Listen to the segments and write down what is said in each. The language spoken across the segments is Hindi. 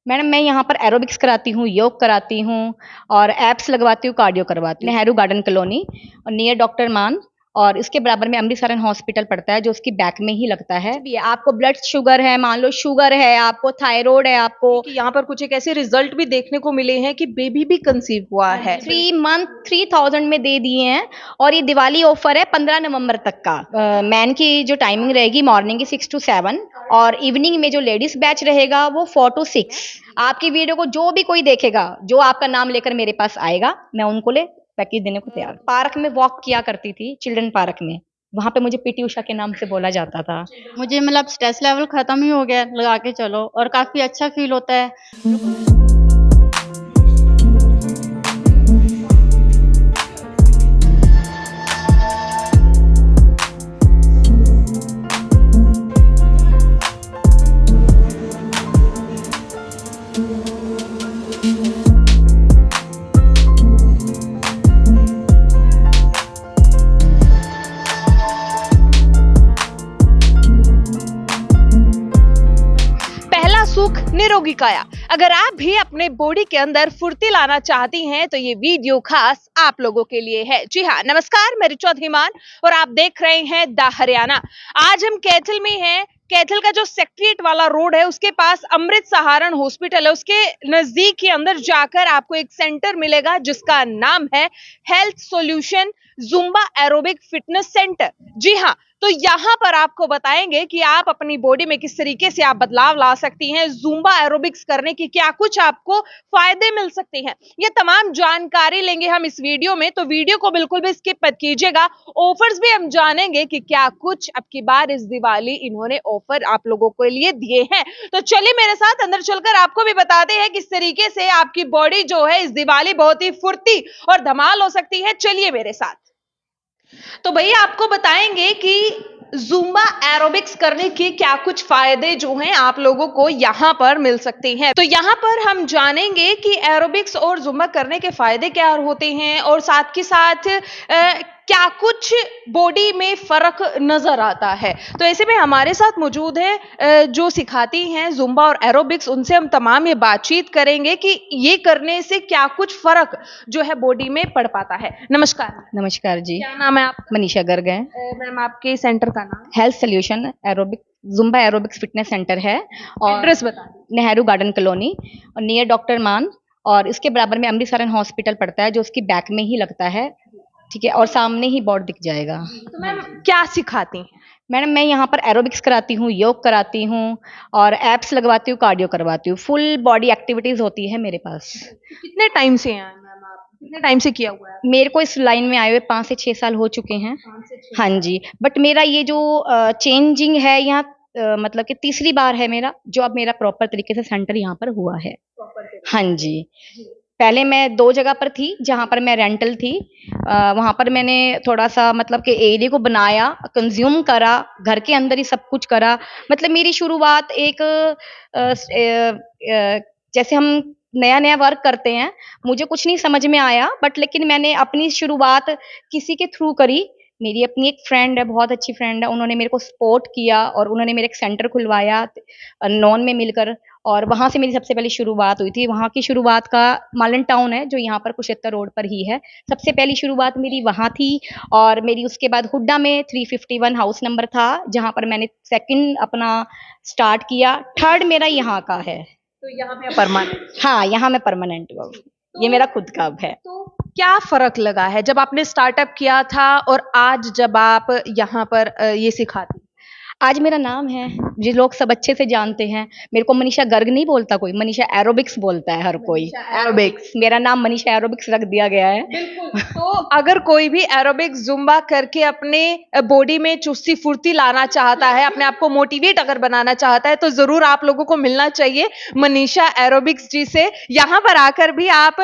मैडम मैं यहाँ पर एरोबिक्स कराती हूँ, योग कराती हूँ और एब्स लगवाती हूँ, कार्डियो करवाती हूँ। नेहरू गार्डन कॉलोनी और नियर डॉक्टर मान और इसके बराबर में अमृतसरन हॉस्पिटल पड़ता है जो उसकी बैक में ही लगता है। भी आपको ब्लड शुगर है, मान लो शुगर है, आपको थायराइड है, आपको कि यहाँ पर कुछ एक ऐसे रिजल्ट भी देखने को मिले हैं कि बेबी भी कंसीव हुआ है। 3 मंथ 3000 में दे दिए हैं और ये दिवाली ऑफर है 15 नवंबर तक का। मैन की जो टाइमिंग रहेगी मॉर्निंग की 6 to 7 और इवनिंग में जो लेडीज बैच रहेगा वो 4 to 6। आपकी वीडियो को जो भी कोई देखेगा, जो आपका नाम लेकर मेरे पास आएगा, मैं उनको ले पैकेज देने को तैयार। पार्क में वॉक किया करती थी, चिल्ड्रन पार्क में। वहां पे मुझे पीटी उषा के नाम से बोला जाता था। मुझे मतलब स्ट्रेस लेवल खत्म ही हो गया लगा के चलो और काफी अच्छा फील होता है। पहला सुख निरोगी काया। अगर आप भी अपने बॉडी के अंदर फुर्ती लाना चाहती हैं तो ये वीडियो खास आप लोगों के लिए है। जी हाँ, नमस्कार, मैं ऋचा धीमान और आप देख रहे हैं द हरियाणा। आज हम कैथल में हैं। कैथल का जो सेक्रेटरीट वाला रोड है उसके पास अमृत सहारण हॉस्पिटल है, उसके नजदीक ही अंदर जाकर आपको एक सेंटर मिलेगा जिसका नाम है health solution Zumba aerobic fitness centre. जी हाँ, तो यहाँ पर आपको बताएंगे कि आप अपनी बॉडी में किस तरीके से आप बदलाव ला सकती हैं, जुम्बा एरोबिक्स करने की क्या कुछ आपको फायदे मिल सकते हैं, ये तमाम जानकारी लेंगे हम इस वीडियो में। तो वीडियो को बिल्कुल भी स्किप मत कीजिएगा। ऑफर्स भी हम जानेंगे कि क्या कुछ अब की बार इस दिवाली इन्होंने ऑफर आप लोगों के लिए दिए हैं। तो चलिए मेरे साथ अंदर चलकर आपको भी बताते हैं किस तरीके से आपकी बॉडी जो है इस दिवाली बहुत ही फुर्ती और धमाल हो सकती है। चलिए मेरे साथ। तो भैया आपको बताएंगे कि जुम्बा एरोबिक्स करने के क्या कुछ फायदे जो हैं आप लोगों को यहाँ पर मिल सकते हैं। तो यहाँ पर हम जानेंगे कि एरोबिक्स और जुम्बा करने के फायदे क्या होते हैं और साथ के साथ क्या कुछ बॉडी में फर्क नजर आता है। तो ऐसे में हमारे साथ मौजूद है जो सिखाती हैं जुम्बा और एरोबिक्स, उनसे हम तमाम ये बातचीत करेंगे कि ये करने से क्या कुछ फर्क जो है बॉडी में पड़ पाता है। नमस्कार। नमस्कार जी, क्या नाम है आप? मनीषा गर्ग है। मैम आपके सेंटर का नाम? Health solution aerobic Zumba aerobics fitness centre है और एड्रेस बता दीजिए। नेहरू गार्डन कॉलोनी और नियर डॉक्टर मान और इसके बराबर में अमृतसरन हॉस्पिटल पड़ता है जो उसकी बैक में ही लगता है। ठीक है, और सामने ही बोर्ड दिख जाएगा। तो मैम क्या सिखाती हैं? मैडम मैं यहाँ पर एरोबिक्स कराती हूँ, योग कराती हूँ और एब्स लगवाती हूँ, कार्डियो करवाती हूँ। फुल बॉडी एक्टिविटीज होती है मेरे पास। कितने टाइम से हैं मैम आप? कितने टाइम से किया हुआ है? मेरे को इस लाइन में आए हुए 5 से 6 साल हो चुके हैं। 5 से 6 हाँ जी, बट मेरा ये जो चेंजिंग है यहाँ मतलब कि तीसरी बार है मेरा, जो अब मेरा प्रॉपर तरीके से सेंटर यहाँ पर हुआ है। हाँ जी, पहले मैं 2 जगह पर थी जहाँ पर मैं रेंटल थी। वहाँ पर मैंने थोड़ा-सा मतलब कि एरिया को बनाया, कंज़्यूम करा, घर के अंदर ही सब कुछ करा। मतलब मेरी शुरुआत एक जैसे हम नया-नया वर्क करते हैं, मुझे कुछ नहीं समझ में आया बट लेकिन मैंने अपनी शुरुआत किसी के थ्रू करी। मेरी अपनी एक फ्रेंड है, बहुत अच्छी फ्रेंड है, उन्होंने मेरे को सपोर्ट किया और उन्होंने मेरा एक सेंटर खुलवाया नॉन में मिलकर और वहाँ से मेरी सबसे पहली शुरुआत हुई थी। वहाँ की शुरुआत का मालन टाउन है जो यहाँ पर कुरुक्षेत्र रोड पर ही है। सबसे पहली शुरुआत मेरी वहाँ थी और मेरी उसके बाद हुड्डा में 351 हाउस नंबर था जहाँ पर मैंने सेकंड अपना स्टार्ट किया। थर्ड मेरा यहाँ का है। तो यहाँ पे परमानेंट? हाँ, यहाँ मैं परमानेंट हूँ। ये मेरा खुद का अब है। तो क्या फर्क लगा है जब आपने स्टार्टअप किया था और आज जब आप यहाँ पर ये सिखाती? आज मेरा नाम है, ये लोग सब अच्छे से जानते हैं। मेरे को मनीषा गर्ग नहीं बोलता कोई, मनीषा एरोबिक्स बोलता है हर कोई। एरोबिक्स। मेरा नाम मनीषा एरोबिक्स रख दिया गया है। बिल्कुल। तो अगर कोई भी एरोबिक्स जुम्बा करके अपने बॉडी में चुस्ती फुर्ती लाना चाहता है, अपने आप को मोटिवेट अगर बनाना चाहता है तो जरूर आप लोगों को मिलना चाहिए मनीषा एरोबिक्स जी से। यहाँ पर आकर भी आप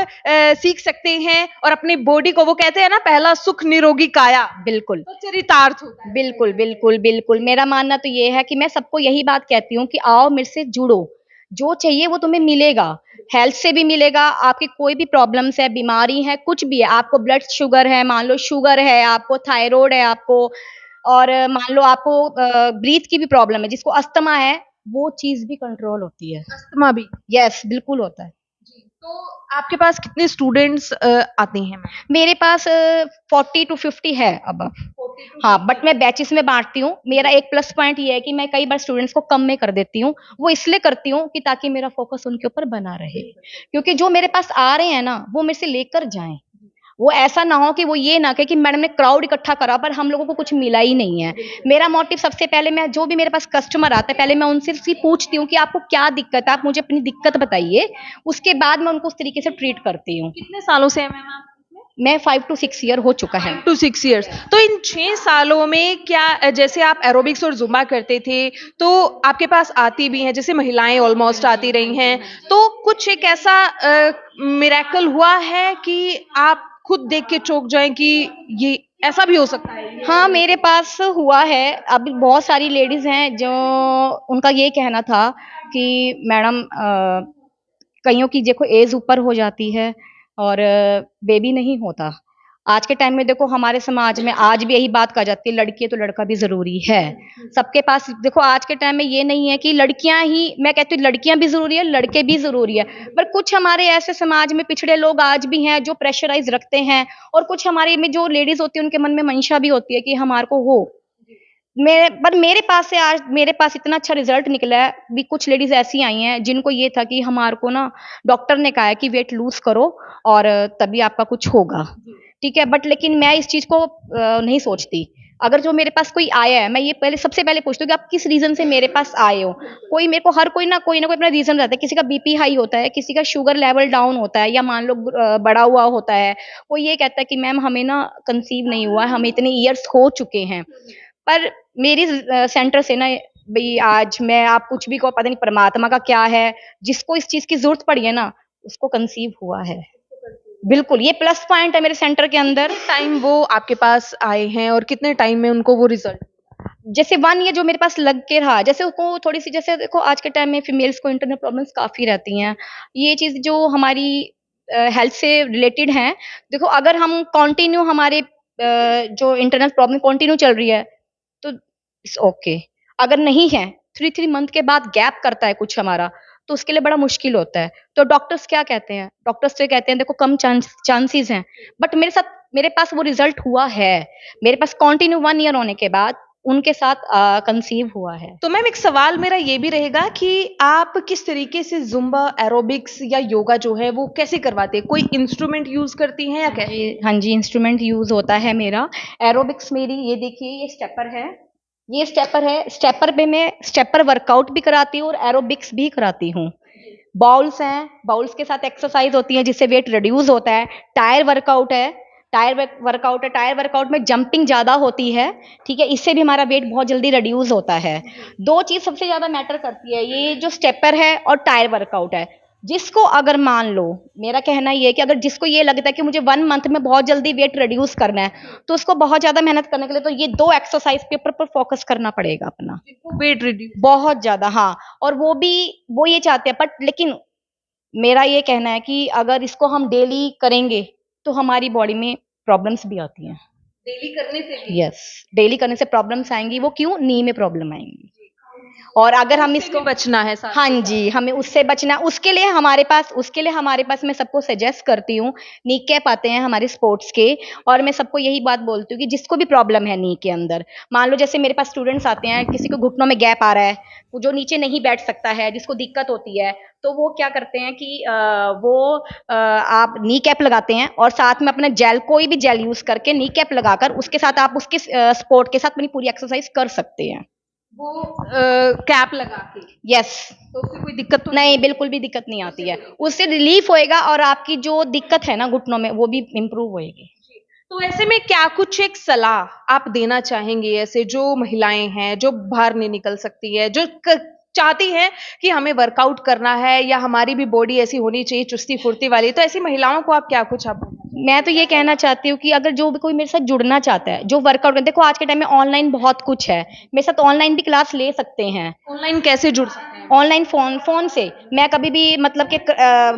सीख सकते हैं और अपनी बॉडी को, वो कहते हैं ना पहला सुख निरोगी काया, बिल्कुल तो चरितार्थ होता है। बिल्कुल बिल्कुल बिल्कुल मेरा मानना तो ये है कि मैं सबको यही बात कहती हूँ कि आओ मेरे से जुड़ो, जो चाहिए वो तुम्हें मिलेगा। हेल्थ से भी मिलेगा, आपकी कोई भी प्रॉब्लम्स है, बीमारी है, कुछ भी है, आपको ब्लड शुगर है, मान लो शुगर है, आपको थायराइड है, आपको और मान लो आपको ब्रीथ की भी प्रॉब्लम है, जिसको अस्थमा है, वो चीज़ भी कंट्रोल होती है। अस्थमा भी? यस, बिल्कुल होता है। जी, तो आपके पास कितने स्टूडेंट्स आते हैं मैम? मेरे पास 40 टू 50 है अबव। 40 टू हाँ, 50? बट मैं बैचेस में बाँटती हूँ। मेरा एक प्लस पॉइंट ये है कि मैं कई बार स्टूडेंट्स को कम में कर देती हूँ। वो इसलिए करती हूँ कि ताकि मेरा फ़ोकस उनके ऊपर बना रहे। क्योंकि जो मेरे पास आ रहे हैं ना, वो मेरे से लेकर जाएँ। वो ऐसा ना हो कि वो ये ना कहे कि मैडम ने क्राउड इकट्ठा करा पर हम लोगों को कुछ मिला ही नहीं है। मेरा मोटिव सबसे पहले मैं जो भी मेरे पास कस्टमर आता है, पहले मैं उनसे सी पूछती हूँ कि आपको क्या दिक्कत है? आप मुझे अपनी दिक्कत बताइए। उसके बाद मैं उनको उस तरीके से ट्रीट करती हूँ। कितने सालों से है मैम आप इसमें? मैं 5 टू 6 ईयर हो चुका है। 5 टू 6 इयर्स। तो इन 6 सालों में क्या जैसे आप एरोबिक्स और ज़ुम्बा करते थे, तो आपके पास आती भी हैं, जैसे महिलाएँ ऑलमोस्ट आती रही हैं, तो कुछ एक ऐसा मिरेकल हुआ है कि आप खुद देख के चौंक जाएँ कि ये ऐसा भी हो सकता है? हाँ, मेरे पास हुआ है। अभी बहुत सारी लेडीज़ हैं जो उनका ये कहना था कि मैडम कइयों की देखो ऐज ऊपर हो जाती है और बेबी नहीं होता। आज के टाइम में देखो हमारे समाज में आज भी यही बात कहा जाती है लड़की है तो लड़का भी ज़रूरी है। सबके पास देखो आज के टाइम में ये नहीं है कि लड़कियाँ ही मैं कहती हूँ लड़कियाँ भी ज़रूरी है, लड़के भी ज़रूरी है। पर कुछ हमारे ऐसे समाज में पिछड़े लोग आज भी हैं जो प्रेशराइज़ रखते हैं और कुछ हमारे में जो लेडीज़ होती है उनके मन में मंशा भी होती है कि हमारे को हो। मेरे पास से आज मेरे पास इतना अच्छा रिज़ल्ट निकला है, भी कुछ लेडीज़ ऐसी आई हैं जिनको ये था कि हमारे को ना डॉक्टर ने कहा है कि वेट लूज़ करो और तभी आपका कुछ होगा। ठीक है? बट लेकिन मैं इस चीज़ को नहीं सोचती। अगर जो मेरे पास कोई आया है, मैं ये पहले सबसे पहले पूछती हूँ कि आप किस रीज़न से मेरे पास आए हो? कोई मेरे को हर कोई ना कोई अपना रीज़न रहता है। किसी का बीपी हाई होता है, किसी का शुगर लेवल डाउन होता है या मान लो बढ़ा हुआ होता है। कोई ये कहता है कि मैम हमें ना कंसीव नहीं हुआ है, हमें इतने इयर्स हो चुके हैं। पर मेरी सेंटर से ना भई आज मैं आप कुछ भी कहो पता नहीं परमात्मा का क्या है, जिसको इस चीज़ की ज़रूरत पड़ी है ना, उसको कंसीव हुआ है। बिल्कुल, ये प्लस पॉइंट है मेरे सेंटर के अंदर। टाइम वो आपके पास आए हैं और कितने टाइम में उनको वो रिज़ल्ट? जैसे 1 ईयर जो मेरे पास लग के रहा, जैसे उसको थोड़ी-सी जैसे देखो आज के टाइम में फीमेल्स को इंटरनल प्रॉब्लम्स काफ़ी रहती हैं। ये चीज़ जो हमारी हेल्थ से रिलेटेड हैं, देखो अगर हम कंटिन्यू हमारे जो इंटरनल प्रॉब्लम कंटिन्यू चल रही है, तो इट्स ओके। अगर नहीं है, 3-3 मंथ के बाद गैप करता है कुछ हमारा, तो उसके लिए बड़ा मुश्किल होता है। तो डॉक्टर्स क्या कहते हैं? डॉक्टर्स तो ये कहते हैं देखो कम चांसेस हैं, बट मेरे पास वो रिज़ल्ट हुआ है। मेरे पास कंटिन्यू 1 ईयर होने के बाद उनके साथ कंसीव हुआ है। तो मैम एक सवाल मेरा ये भी रहेगा कि आप किस तरीके से ज़ुम्बा, एरोबिक्स या योगा जो है वो कैसे करवाते हैं? कोई इंस्ट्रूमेंट यूज़ करती हैं या कैसे? हाँ जी, इंस्ट्रूमेंट यूज़ होता है मेरा। एरोबिक्स मेरी ये देखिए ये स्टेपर है। ये स्टेपर है, स्टेपर पे मैं स्टेपर वर्कआउट भी कराती हूँ और एरोबिक्स भी कराती हूँ। बाउल्स हैं, बाउल्स के साथ एक्सरसाइज़ होती है जिससे वेट रिड्यूस होता है। टायर वर्कआउट है, टायर वर्कआउट में जंपिंग ज़्यादा होती है, ठीक है? इससे भी हमारा वेट बहुत जल्दी रिड्यूस होता है। 2 चीज़ सबसे ज़्यादा मैटर करती है, ये जो स्टेपर है और टायर वर्कआउट है। जिसको अगर मान लो, मेरा कहना ये है कि अगर जिसको ये लगता है कि मुझे 1 मंथ में बहुत जल्दी वेट रिड्यूस करना है, तो उसको बहुत ज़्यादा मेहनत करने के लिए तो ये 2 एक्सरसाइज़ के ऊपर पर फ़ोकस करना पड़ेगा अपना। Weight reduce. बहुत ज़्यादा हाँ, और वो ये चाहते हैं बट लेकिन मेरा ये कहना है कि अगर इसको हम डेली करेंगे, तो हमारी बॉडी में प्रॉब्लम्स भी आती हैं। डेली करने से भी? यस, डेली करने से प्रॉब्लम्स आएँगी, वो क्यों? नी में प्रॉब्लम आएँगी। और अगर हम उससे इसको भी बचना है साथ हाँ के जी, साथ। हमें उससे बचना उसके लिए हमारे पास मैं सबको सजेस्ट करती हूँ, नी कैप आते हैं हमारे स्पोर्ट्स के और मैं सबको यही बात बोलती हूँ कि जिसको भी प्रॉब्लम है नी के अंदर, मान लो जैसे मेरे पास स्टूडेंट्स आते हैं, किसी को घुटनों में गैप आ रहा है, वो जो नीचे नहीं बैठ सकता है, जिसको दिक्कत होती है, तो वो क्या करते हैं कि आप नी कैप लगाते हैं और साथ में अपना जेल कोई भी जेल यूज़ करके नी कैप लगाकर उसके साथ आप उसके स्पोर्ट के साथ अपनी पूरी एक्सरसाइज़ कर सकते हैं। वो कैप लगा के। यस। तो उससे कोई दिक्कत तो नहीं, बिल्कुल भी दिक्कत नहीं आती है। उससे रिलीफ़ होएगा और आपकी जो दिक्कत है ना घुटनों में, वो भी इम्प्रूव होएगी। तो ऐसे में क्या कुछ एक सलाह आप देना चाहेंगे ऐसे जो महिलाएँ हैं, जो बाहर नहीं निकल सकती है, जो चाहती हैं कि हमें वर्कआउट करना है या हमारी भी बॉडी ऐसी होनी चाहिए चुस्ती-फुर्ती वाली, तो ऐसी महिलाओं को आप क्या कुछ आप बोलना चाहेंगे? मैं तो ये कहना चाहती हूँ कि अगर जो भी कोई मेरे साथ जुड़ना चाहता है, जो वर्कआउट देखो आज के टाइम में ऑनलाइन बहुत कुछ है, मेरे साथ ऑनलाइन भी क्लास ले सकते हैं। ऑनलाइन कैसे जुड़ सकते हैं? ऑनलाइन फ़ोन से मैं कभी भी मतलब कि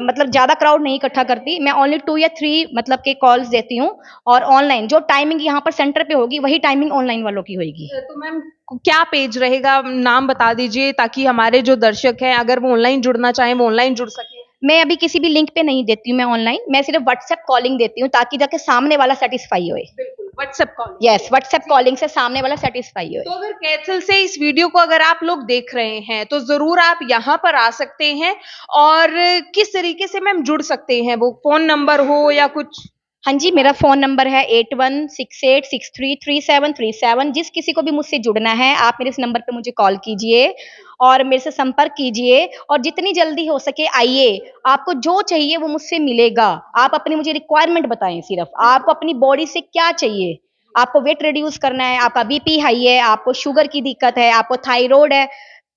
मतलब ज़्यादा क्राउड नहीं इकट्ठा करती। मैं ओनली 2 या 3 मतलब के कॉल्स देती हूँ और ऑनलाइन जो टाइमिंग यहाँ पर सेंटर पे होगी, वही टाइमिंग ऑनलाइन वालों की होएगी। तो मैम क्या पेज रहेगा? नाम बता दीजिए ताकि हमारे जो दर्शक हैं अगर वो ऑनलाइन जुड़ना चाहें वो ऑनलाइन जुड़ सकें। मैं अभी किसी भी लिंक पे नहीं देती हूँ मैं ऑनलाइन, मैं सिर्फ़ व्हाट्सएप कॉलिंग देती हूँ ताकि जाके सामने वाला सैटिस्फाई होए। बिल्कुल, WhatsApp call. Yes, WhatsApp calling से सामने वाला सैटिस्फाई होए। तो अगर कैथल से इस वीडियो को अगर आप लोग देख रहे हैं तो ज़रूर आप यहाँ पर आ सकते हैं और किस तरीके से मैम जुड़ सकते हैं? वो फ़ोन नंबर हो या कुछ? हाँ जी, मेरा फ़ोन नंबर है 8168633737 जिस किसी को भी मुझसे जुड़ना है, आप मेरे इस नंबर पे मुझे कॉल कीजिए और मेरे से संपर्क कीजिए और जितनी जल्दी हो सके आइए, आपको जो चाहिए वो मुझसे मिलेगा। आप अपनी मुझे रिक्वायरमेंट बताएँ सिर्फ़, आपको अपनी बॉडी से क्या चाहिए? आपको वेट रिड्यूस करना है, आपका बीपी हाई है, आपको शुगर की दिक्कत है, आपको थायरॉइड है।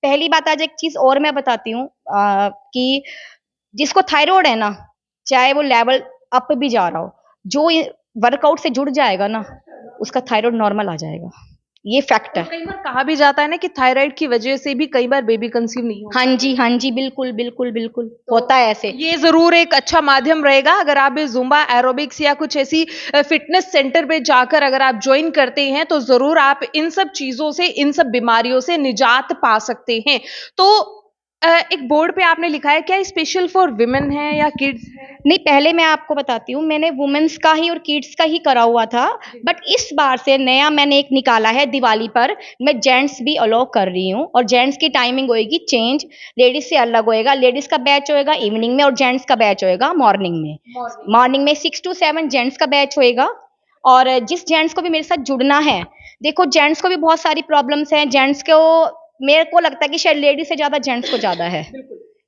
पहली बात आज एक चीज़ और मैं बताती हूँ कि जिसको थायरॉइड है ना, चाहे वो लेवल अप भी जा रहा हो, जो ये वर्कआउट से जुड़ जाएगा ना, उसका थायरॉइड नॉर्मल आ जाएगा। ये फैक्ट तो है। कई बार कहा भी जाता है ना कि थायराइड की वजह से भी कई बार बेबी कंसीव नहीं हो हाँ जी, बिल्कुल, बिल्कुल, बिल्कुल, होता है ऐसे। ये ज़रूर एक अच्छा माध्यम रहेगा अगर आप ये ज़ुम्बा एरोबिक्स या कुछ ऐसी फ़िटनेस सेंटर पे जाकर अगर आप जॉइन करते हैं, तो ज़रूर आप इन सब चीज़ों से, इन सब बीमारियों से निजात पा सकते हैं। तो एक बोर्ड पे आपने लिखा है, क्या ये स्पेशल फॉर विमेन है या किड्स है? नहीं, पहले मैं आपको बताती हूँ, मैंने वुमेन्स का ही और किड्स का ही करा हुआ था, बट इस बार से नया मैंने एक निकाला है दिवाली पर, मैं जेंट्स भी अलाउ कर रही हूँ और जेंट्स की टाइमिंग होएगी चेंज, लेडीज़ से अलग होएगा, लेडीज़ का बैच होएगा इवनिंग में और जेंट्स का बैच होएगा मॉर्निंग में। मॉर्निंग में 6 टू 7 जेंट्स का बैच होएगा और जिस जेंट्स को भी मेरे साथ जुड़ना है, देखो जेंट्स को भी बहुत सारी प्रॉब्लम्स हैं, जेंट्स को मेरे को लगता है कि शायद लेडीज़ से ज़्यादा जेंट्स को ज़्यादा है।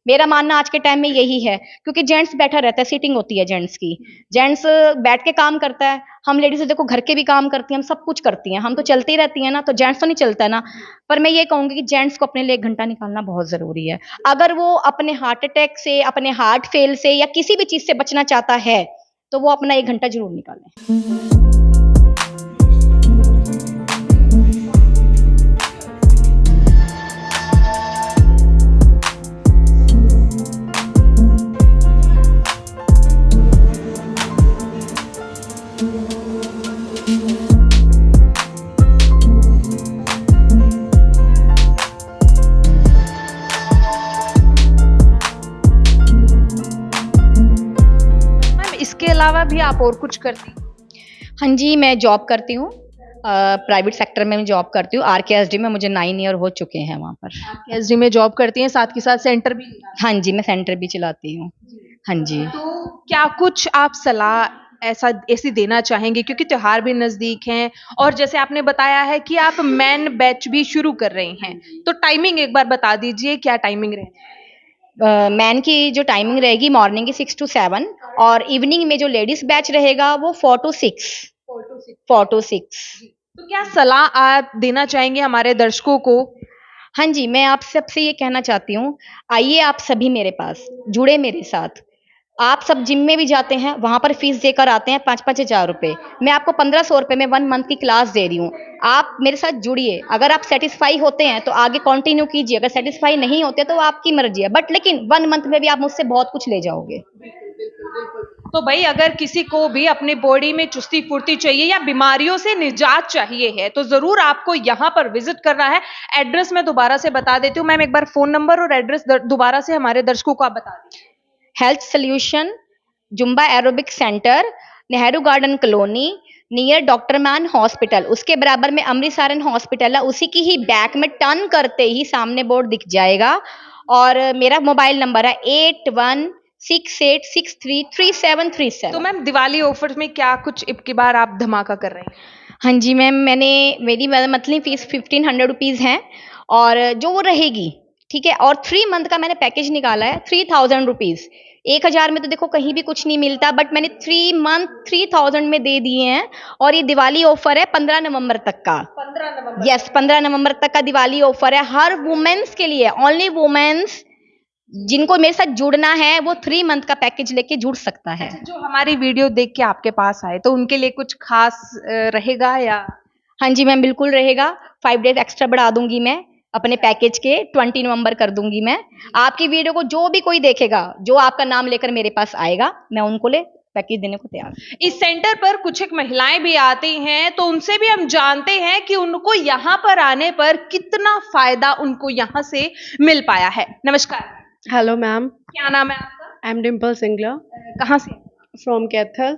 मेरा मानना आज के टाइम में यही है क्योंकि जेंट्स बैठा रहता है, सीटिंग होती है जेंट्स की। जेंट्स बैठ के काम करता है, हम लेडीज़ देखो घर के भी काम करती हैं, हम सब कुछ करती हैं, हम तो चलती रहती हैं ना, तो जेंट्स तो नहीं चलता ना। पर मैं ये कहूँगी कि जेंट्स को अपने लिए 1 घंटा निकालना बहुत ज़रूरी है। अगर वो अपने हार्ट अटैक से, अपने हार्ट फेल से या किसी भी चीज़ से बचना चाहता है, तो वो अपना 1 घंटा ज़रूर निकालें। मैम इसके अलावा भी आप और कुछ करती हैं? हाँ जी, मैं जॉब करती हूँ। प्राइवेट सेक्टर में मैं जॉब करती हूँ। आरकेएसडी में मुझे 9 ईयर हो चुके हैं वहाँ पर। केएसडी में जॉब करती हैं, साथ के साथ सेंटर भी हाँ जी, मैं सेंटर भी चलाती हूँ। हाँ जी। तो क्या कुछ आप सलाह ऐसी देना चाहेंगे क्योंकि त्योहार भी नज़दीक हैं और जैसे आपने बताया है कि आप मेन बैच भी शुरू कर रहे हैं, तो टाइमिंग एक बार बता दीजिए क्या टाइमिंग रहेगी? मैन की जो टाइमिंग रहेगी मॉर्निंग की 6 टू 7 और इवनिंग में जो लेडीज़ बैच रहेगा वो 4 टू 6। 4 टू 6। तो क्या सलाह आप देना चाहेंगे हमारे दर्शकों को? हाँ जी, मैं आप सबसे ये कहना चाहती हूँ, आइए आप सभी मेरे पास, जुड़े मेरे साथ। आप सब जिम में भी जाते हैं, वहाँ पर फ़ीस देकर आते हैं 5-5 हज़ार रुपए। मैं आपको 1500 रुपए में 1 मंथ की क्लास दे रही हूँ। आप मेरे साथ जुड़िए, अगर आप सैटिस्फाई होते हैं तो आगे कंटिन्यू कीजिए, अगर सैटिस्फाई नहीं होते तो आपकी मर्ज़ी है। बट लेकिन 1 मंथ में भी आप मुझसे बहुत कुछ ले जाओगे। तो भाई अगर किसी को भी अपनी बॉडी में चुस्ती फुर्ती चाहिए या बीमारियों से निजात चाहिए है तो जरूर आपको यहाँ पर विजिट करना है। एड्रेस मैं दोबारा से बता देती हूँ मैम, एक बार फोन नंबर और एड्रेस दोबारा से हमारे दर्शकों को आप बता दीजिए। Health solution Zumba aerobic centre, Nehru garden colony, near doctor man hospital, उसके बराबर में अमृतसरन हॉस्पिटल है, उसी की ही बैक में टर्न करते ही सामने बोर्ड दिख जाएगा और मेरा मोबाइल नंबर है 8168633737। तो मैम दिवाली ऑफर में क्या कुछ इब की बार आप धमाका कर रहे हैं? हाँ जी मैम, मेरी मंथली फीस 1500 रुपीज़ है और जो वो रहेगी, ठीक है, और 3 मंथ का मैंने पैकेज निकाला है 3000 रुपीज़। 1000 में तो देखो कहीं भी कुछ नहीं मिलता, बट मैंने 3 मंथ 3000 में दे दिए हैं और ये दिवाली ऑफर है 15 नवंबर तक का। 15 नवंबर। यस, 15 नवंबर तक का दिवाली ऑफर है हर वुमेन्स के लिए, ओनली वुमेन्स। जिनको मेरे साथ जुड़ना है वो 3 मंथ का पैकेज लेके जुड़ सकता है। जो हमारी वीडियो देख के आपके पास आए तो उनके लिए कुछ खास रहेगा या? हाँ जी मैम, बिल्कुल रहेगा। 5 डेज़ एक्स्ट्रा बढ़ा दूँगी मैं। अपने पैकेज के 20 नवंबर कर दूंगी मैं। आपकी वीडियो को जो भी कोई देखेगा, जो आपका नाम लेकर मेरे पास आएगा, मैं उनको ले पैकेज देने को तैयार हूँ। इस सेंटर पर कुछ एक महिलाएं भी आती हैं, तो उनसे भी हम जानते हैं कि उनको यहाँ पर आने पर कितना फायदा उनको यहाँ से मिल पाया है। नमस्कार, हेलो मैम, क्या नाम है आपका? आई एम डिम्पल सिंगला कहाँ से? फ्रॉम कैथल।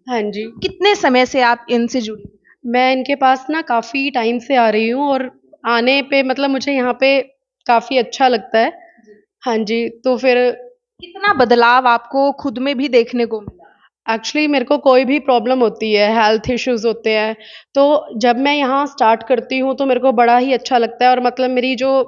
हाँ जी, कितने समय से आप इनसे जुड़ी? मैं इनके पास ना काफ़ी टाइम से आ रही हूँ और आने पे मतलब मुझे यहाँ पे काफ़ी अच्छा लगता है। हाँ जी, तो फिर कितना बदलाव आपको खुद में भी देखने को मिला? एक्चुअली मेरे को कोई भी प्रॉब्लम होती है, हेल्थ इश्यूज़ होते हैं, तो जब मैं यहाँ स्टार्ट करती हूँ तो मेरे को बड़ा ही अच्छा लगता है और मतलब मेरी जो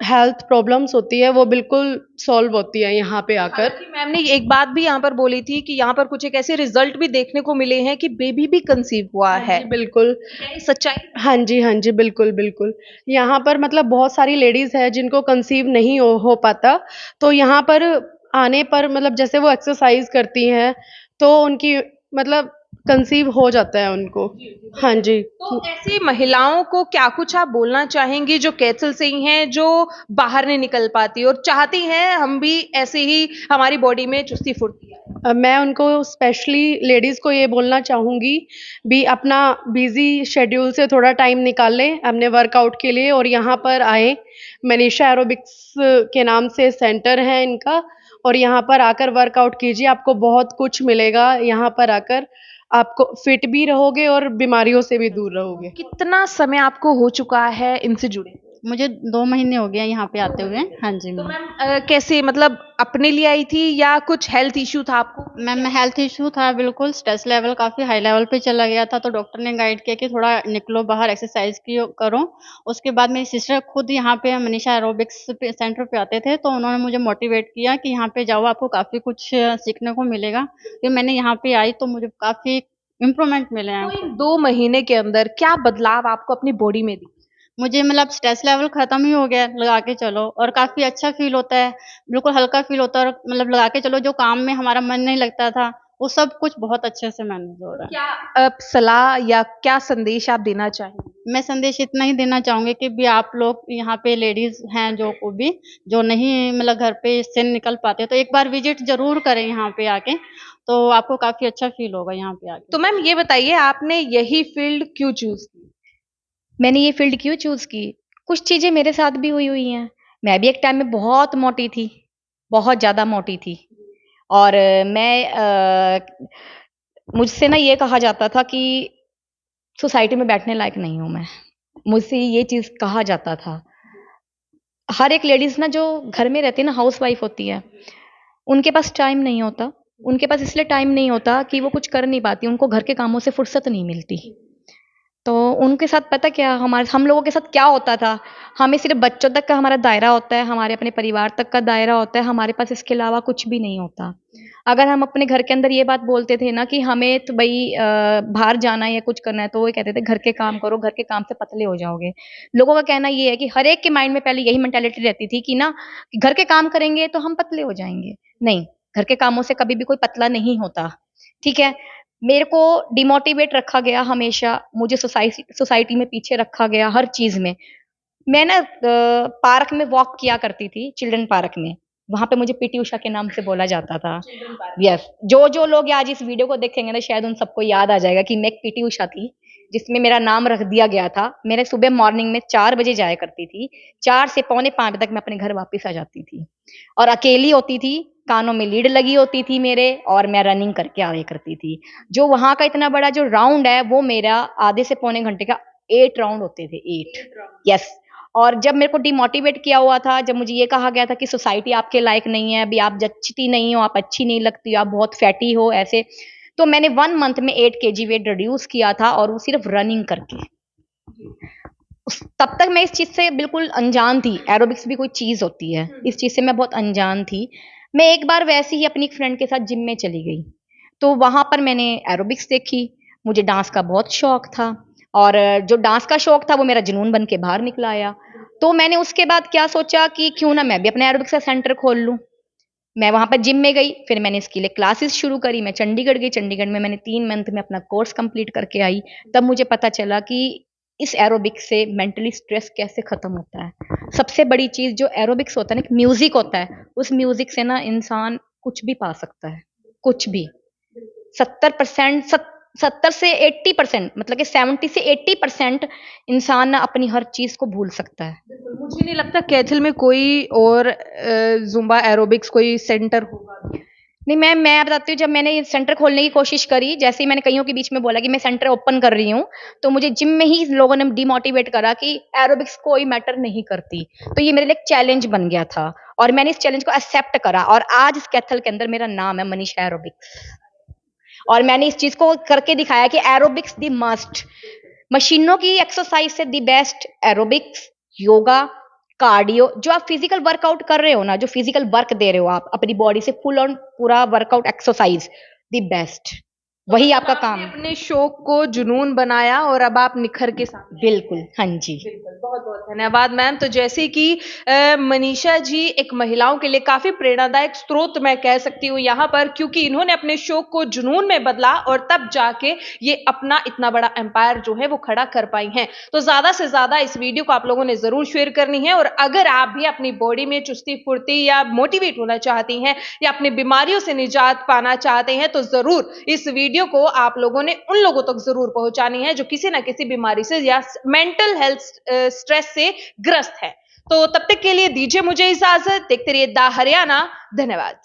हेल्थ प्रॉब्लम्स होती है वो बिल्कुल सॉल्व होती है यहाँ पे आकर। हालाँकि मैम ने एक बात भी यहाँ पर बोली थी कि यहाँ पर कुछ एक ऐसे रिजल्ट भी देखने को मिले हैं कि बेबी भी कंसीव हुआ हाँ है। जी, बिल्कुल। क्या ये सच्चाई? हाँ जी, बिल्कुल, बिल्कुल। यहाँ पर मतलब बहुत सारी लेडीज़ हैं जिनको कंसीव नहीं हो पाता, तो यहाँ पर आने पर मतलब जैसे वो एक्सरसाइज़ करती हैं, तो उनकी मतलब कंसीव हो जाता है उनको। हाँ जी। तो ऐसी महिलाओं को क्या कुछ आप बोलना चाहेंगी जो कैसल से ही हैं, जो बाहर नहीं निकल पाती और चाहती हैं हम भी ऐसे ही हमारी बॉडी में चुस्ती फुर्ती आए? मैं उनको स्पेशली लेडीज़ को ये बोलना चाहूँगी भी अपना बिज़ी शेड्यूल से थोड़ा टाइम निकाल लें अपने वर्कआउट के लिए और यहाँ पर आएँ। मनीषा एरोबिक्स के नाम से सेंटर है इनका और यहाँ पर आकर वर्कआउट कीजिए, आपको बहुत कुछ मिलेगा यहाँ पर आकर। आपको फिट भी रहोगे और बीमारियों से भी दूर रहोगे। कितना समय आपको हो चुका है इनसे जुड़े? मुझे 2 महीने हो गए हैं यहाँ पे आते हुए। हाँ जी तो मैम। मैम कैसे मतलब अपने लिए आई थी या कुछ हेल्थ इश्यू था आपको? मैम हेल्थ इश्यू था बिल्कुल, स्ट्रेस लेवल काफ़ी हाई लेवल पे चला गया था, तो डॉक्टर ने गाइड किया कि थोड़ा निकलो बाहर, एक्सरसाइज़ कियो करो। उसके बाद मेरी सिस्टर खुद यहाँ पे मनीषा एरोबिक्स पे सेंटर पे आते थे, तो उन्होंने मुझे मोटिवेट किया कि यहाँ पे जाओ, आपको काफ़ी कुछ सीखने को मिलेगा। फिर मैंने यहाँ पे आई तो मुझे काफ़ी इम्प्रूवमेंट मिले हैं। तो इन 2 महीने के अंदर क्या बदलाव आपको अपनी बॉडी में दिखे? मुझे मतलब स्ट्रेस लेवल ख़त्म ही हो गया है, लगा के चलो और काफ़ी अच्छा फ़ील होता है, बिल्कुल हल्का फ़ील होता है और मतलब लगा के चलो जो काम में हमारा मन नहीं लगता था, वो सब कुछ बहुत अच्छे से मैनेज हो रहा है। क्या सलाह या क्या संदेश आप देना चाहेंगे? मैं संदेश इतना ही देना चाहूँगी कि भी आप लोग यहाँ पे लेडीज़ हैं जो को भी, जो नहीं मतलब घर पे से निकल पाते, तो एक बार विज़िट ज़रूर करें यहाँ पे आके, तो आपको काफ़ी अच्छा फ़ील होगा यहाँ पे आके। तो मैम ये बताइए आपने यही फील्ड क्यों चूज़ की? मैंने ये फ़ील्ड क्यों चूज़ की? कुछ चीज़ें मेरे साथ भी हुई हैं। मैं भी एक टाइम में बहुत मोटी थी, बहुत ज़्यादा मोटी थी और मुझसे ना ये कहा जाता था कि सोसाइटी में बैठने लायक नहीं हूँ मैं। मुझसे ये चीज़ कहा जाता था। हर एक लेडीज़ ना जो घर में रहती है ना, हाउसवाइफ़ होती है, उनके पास टाइम नहीं होता। उनके पास इसलिए टाइम नहीं होता कि वो कुछ कर नहीं पाती, उनको घर के कामों से फुर्सत नहीं मिलती। तो उनके साथ पता क्या हमारे हम लोगों के साथ क्या होता था, हमें सिर्फ़ बच्चों तक का हमारा दायरा होता है, हमारे अपने परिवार तक का दायरा होता है, हमारे पास इसके अलावा कुछ भी नहीं होता। अगर हम अपने घर के अंदर ये बात बोलते थे ना कि हमें तो भई बाहर जाना है या कुछ करना है, तो वो कहते थे घर के काम करो, घर के काम से पतले हो जाओगे। लोगों का कहना ये है कि हर एक के माइंड में पहले यही मेंटालिटी रहती थी कि ना कि घर के काम करेंगे तो हम पतले हो जाएँगे। नहीं, घर के कामों से कभी भी कोई पतला नहीं होता, ठीक है? मेरे को डिमोटिवेट रखा गया हमेशा, मुझे सोसाइटी में पीछे रखा गया हर चीज़ में। मैं ना पार्क में वॉक किया करती थी, चिल्ड्रन पार्क में। वहाँ पे मुझे पीटी उषा के नाम से बोला जाता था। यस, जो लोग आज इस वीडियो को देखेंगे ना शायद उन सबको याद आ जाएगा कि मैं एक पीटी उषा थी, जिसमें मेरा नाम रख दिया गया था। मैंने सुबह मॉर्निंग में 4 बजे जाया करती थी। 4 से पौने 5 तक मैं अपने घर वापस आ जाती थी और अकेली होती थी, कानों में लीड लगी होती थी मेरे और मैं रनिंग करके आया करती थी। जो वहाँ का इतना बड़ा जो राउंड है, वो मेरा आधे से पौने घंटे का 8 राउंड होते थे, 8 यस। और जब मेरे को डिमोटिवेट किया हुआ था, जब मुझे ये कहा गया था कि सोसाइटी आपके लायक नहीं है, अभी आप जचती नहीं हो, आप अच्छी नहीं लगती हो, आप बहुत फैटी हो, ऐसे। तो मैंने 1 मंथ में 8 केजी वेट रिड्यूस किया था और वो सिर्फ़ रनिंग करके। तब तक मैं इस चीज़ से बिल्कुल अनजान थी, एरोबिक्स भी कोई चीज़ होती है, इस चीज़ से मैं बहुत अनजान थी। मैं एक बार वैसे ही अपनी एक फ्रेंड के साथ जिम में चली गई, तो वहाँ पर मैंने एरोबिक्स देखी, मुझे डांस का बहुत शौक था और जो डांस का शौक था वो मेरा जुनून बन के बाहर निकल आया। तो मैंने उसके बाद क्या सोचा कि क्यों ना मैं भी अपना एरोबिक्स का सेंटर खोल लूँ। मैं वहाँ पर जिम में गई, फिर मैंने इसके लिए क्लासेस शुरू करी, मैं चंडीगढ़ गई, चंडीगढ़ में मैंने 3 मंथ में अपना कोर्स कंप्लीट करके आई। तब मुझे पता चला कि इस एरोबिक्स से मेंटली स्ट्रेस कैसे खत्म होता है। सबसे बड़ी चीज जो एरोबिक्स होता है ना, म्यूजिक होता है, उस म्यूजिक से ना इंसान कुछ भी पा सकता है, कुछ भी। 70% 70 से 80%, मतलब कि 70 से 80% इंसान ना अपनी हर चीज को भूल सकता है। बिल्कुल, मुझे नहीं लगता कैथल में कोई और जुम्बा एरोबिक्स कोई सेंटर होगा। नहीं, मैं बताती हूँ, जब मैंने ये सेंटर खोलने की कोशिश करी, जैसे ही मैंने कईयों के बीच में बोला कि मैं सेंटर ओपन कर रही हूँ, तो मुझे जिम में ही लोगों ने डिमोटिवेट करा कि एरोबिक्स कोई मैटर नहीं करती। तो ये मेरे लिए एक चैलेंज बन गया था और मैंने इस चैलेंज को एक्सेप्ट करा और आज इस कैथल के अंदर मेरा नाम है मनीषा एरोबिक्स। और मैंने इस चीज को करके दिखाया कि एरोबिक्स द मस्ट, मशीनों की एक्सरसाइज से the best aerobics, yoga, cardio. जो आप फिजिकल वर्कआउट कर रहे हो ना, जो फिजिकल वर्क दे रहे हो आप अपनी बॉडी से, फुल ऑन पूरा वर्कआउट एक्सरसाइज, द बेस्ट, वही आपका आपने काम। अपने शौक को जुनून बनाया और अब आप निखर के साथ। बिल्कुल, हाँ जी। बिल्कुल, बहुत-बहुत धन्यवाद मैम। तो जैसे कि मनीषा जी एक महिलाओं के लिए काफ़ी प्रेरणादायक स्रोत मैं कह सकती हूँ यहाँ पर, क्योंकि इन्होंने अपने शौक को जुनून में बदला और तब जाके ये अपना इतना बड़ा एम्पायर जो है वो खड़ा कर पाई हैं। तो ज़्यादा से ज़्यादा इस वीडियो को आप लोगों ने ज़रूर शेयर करनी है और अगर आप भी अपनी बॉडी में चुस्ती-फुर्ती या मोटिवेट होना चाहती हैं या अपनी बीमारियों से निजात पाना चाहते हैं, तो ज़रूर इस वीडियो को आप लोगों ने उन लोगों तक ज़रूर पहुँचानी है जो किसी न किसी बीमारी से या मेंटल हेल्थ स्ट्रेस से ग्रस्त है। तो तब तक के लिए दीजिए मुझे इजाजत। देखते रहिए द हरियाणा। धन्यवाद।